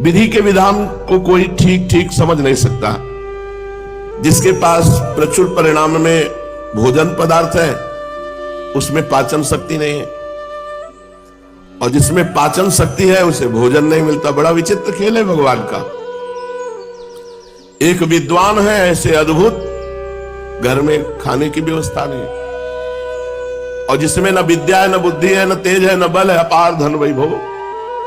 विधि के विधान को कोई ठीक ठीक समझ नहीं सकता। जिसके पास प्रचुर परिणाम में भोजन पदार्थ है उसमें पाचन शक्ति नहीं है, और जिसमें पाचन शक्ति है उसे भोजन नहीं मिलता। बड़ा विचित्र खेल है भगवान का। एक विद्वान है ऐसे अद्भुत, घर में खाने की व्यवस्था नहीं, और जिसमें न विद्या है, न बुद्धि है, न तेज है, न बल है, अपार धन वैभव।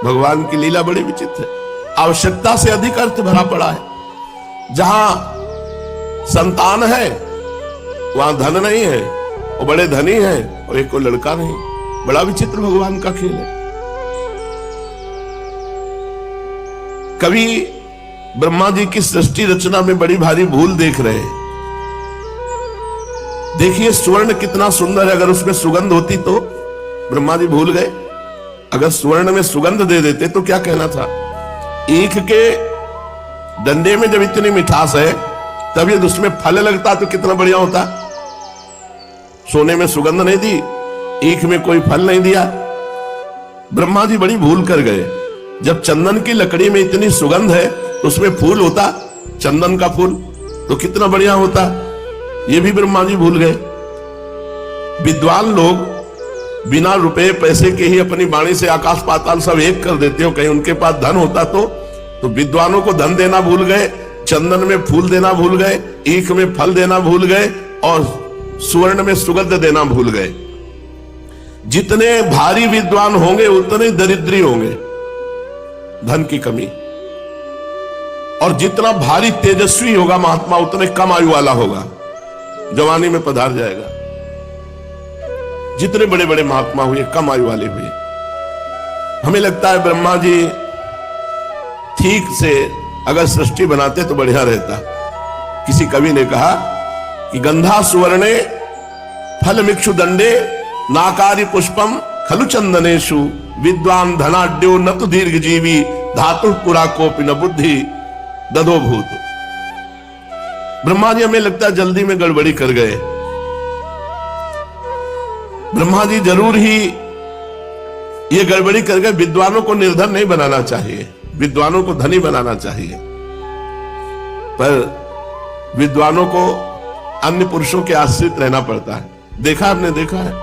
भगवान की लीला बड़ी विचित्र है। आवश्यकता से अधिक अर्थ भरा पड़ा है। जहां संतान है वहां धन नहीं है, और बड़े धनी है और एक को लड़का नहीं। बड़ा विचित्र भगवान का खेल है। कवि ब्रह्मा जी की सृष्टि रचना में बड़ी भारी भूल देख रहे हैं। देखिए स्वर्ण कितना सुंदर है, अगर उसमें सुगंध होती तो ब्रह्मा जी भूल गए। अगर स्वर्ण में सुगंध दे देते तो क्या कहना था। ईख के डंडे में जब इतनी मिठास है तब यदि उसमें फल लगता तो कितना बढ़िया होता। सोने में सुगंध नहीं दी, ईख में कोई फल नहीं दिया। ब्रह्मा जी बड़ी भूल कर गए। जब चंदन की लकड़ी में इतनी सुगंध है तो उसमें फूल होता, चंदन का फूल, तो कितना बढ़िया होता। ये भी ब्रह्मा जी भूल गए। विद्वान लोग बिना रुपए पैसे के ही अपनी वाणी से आकाश पाताल सब एक कर देते हो। कहीं उनके पास धन होता तो विद्वानों को धन देना भूल गए, चंदन में फूल देना भूल गए, ईख में फल देना भूल गए, और सुवर्ण में सुगंध देना भूल गए। जितने भारी विद्वान होंगे उतने दरिद्री होंगे, धन की कमी। और जितना भारी तेजस्वी होगा महात्मा उतने कम आयु वाला होगा, जवानी में पधार जाएगा। जितने बड़े बड़े महात्मा हुए कम आयु वाले हुए। हमें लगता है ब्रह्मा जी ठीक से अगर सृष्टि बनाते तो बढ़िया रहता। किसी कवि ने कहा कि गंधा सुवर्णे फल मिक्षु दंडे नाकारी पुष्पम खलु चंदनेशु विद्वान धनाढ्यो न तो दीर्घ जीवी धातु पुरा कोपि न बुद्धि दधो भूत। ब्रह्मा जी हमें लगता है जल्दी में गड़बड़ी कर गए। ब्रह्मा जी जरूर ही ये गड़बड़ी कर गए। विद्वानों को निर्धन नहीं बनाना चाहिए, विद्वानों को धनी बनाना चाहिए। पर विद्वानों को अन्य पुरुषों के आश्रित रहना पड़ता है। देखा आपने, देखा है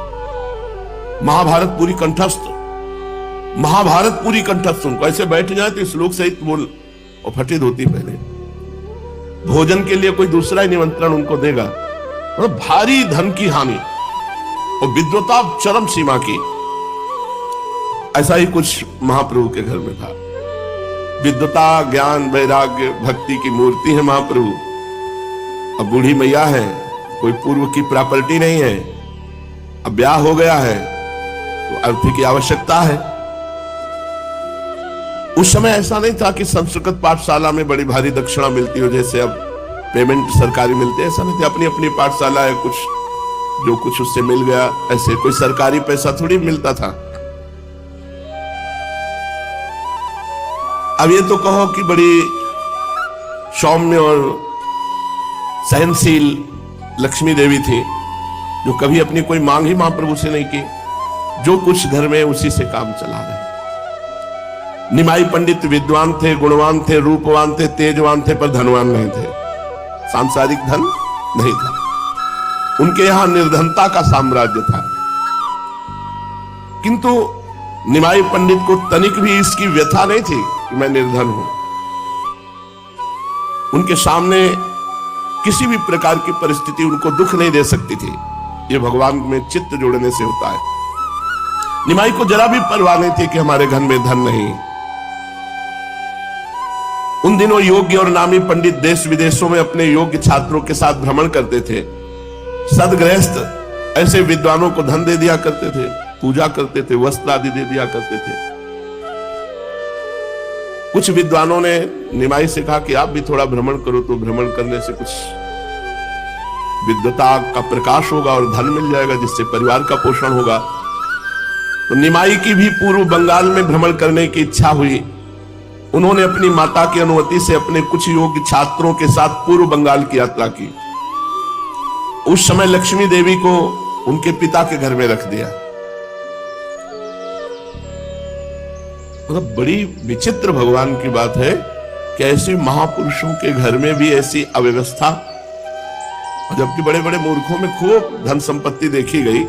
महाभारत पूरी कंठस्थ, महाभारत पूरी कंठस्थ। उनको ऐसे बैठ जाए तो श्लोक सहित बोल और फटी धोती पहले। भोजन के लिए कोई दूसरा ही निमंत्रण उनको देगा। और भारी धन की हानि और विद्वता चरम सीमा की। ऐसा ही कुछ महाप्रभु के घर में था। विद्वता ज्ञान वैराग्य भक्ति की मूर्ति है महाप्रभु। अब बूढ़ी मैया है, कोई पूर्व की प्रॉपर्टी नहीं है, अब ब्याह हो गया है तो अर्थ की आवश्यकता है। उस समय ऐसा नहीं था कि संस्कृत पाठशाला में बड़ी भारी दक्षिणा मिलती हो, जैसे अब पेमेंट सरकारी मिलते है। ऐसा नहीं था, अपनी अपनी पाठशाला है, कुछ जो कुछ उससे मिल गया। ऐसे कोई सरकारी पैसा थोड़ी मिलता था। अब ये तो कहो कि बड़ी सौम्य और सहनशील लक्ष्मी देवी थी, जो कभी अपनी कोई मांग ही महाप्रभु से नहीं की। जो कुछ घर में उसी से काम चला रहे। निमाई पंडित विद्वान थे, गुणवान थे, रूपवान थे, तेजवान थे, पर धनवान नहीं थे। सांसारिक धन नहीं था उनके यहां, निर्धनता का साम्राज्य था। किंतु निमाई पंडित को तनिक भी इसकी व्यथा नहीं थी कि मैं निर्धन हूं। उनके सामने किसी भी प्रकार की परिस्थिति उनको दुख नहीं दे सकती थी। यह भगवान में चित्त जोड़ने से होता है। निमाई को जरा भी परवाह नहीं थी कि हमारे घर में धन नहीं। उन दिनों योग्य और नामी पंडित देश विदेशों में अपने योग्य छात्रों के साथ भ्रमण करते थे। सदगृहस्थ ऐसे विद्वानों को धन दे दिया करते थे, पूजा करते थे, वस्त्र आदि दे दिया करते थे। कुछ विद्वानों ने निमाई से कहा कि आप भी थोड़ा भ्रमण करो, तो भ्रमण करने से कुछ विद्वता का प्रकाश होगा और धन मिल जाएगा, जिससे परिवार का पोषण होगा। तो निमाई की भी पूर्व बंगाल में भ्रमण करने की इच्छा हुई। उन्होंने अपनी माता की अनुमति से अपने कुछ योग्य छात्रों के साथ पूर्व बंगाल की यात्रा की। उस समय लक्ष्मी देवी को उनके पिता के घर में रख दिया। मतलब बड़ी विचित्र भगवान की बात है कि ऐसे महापुरुषों के घर में भी ऐसी अव्यवस्था, जबकि बड़े बड़े मूर्खों में खूब धन संपत्ति देखी गई,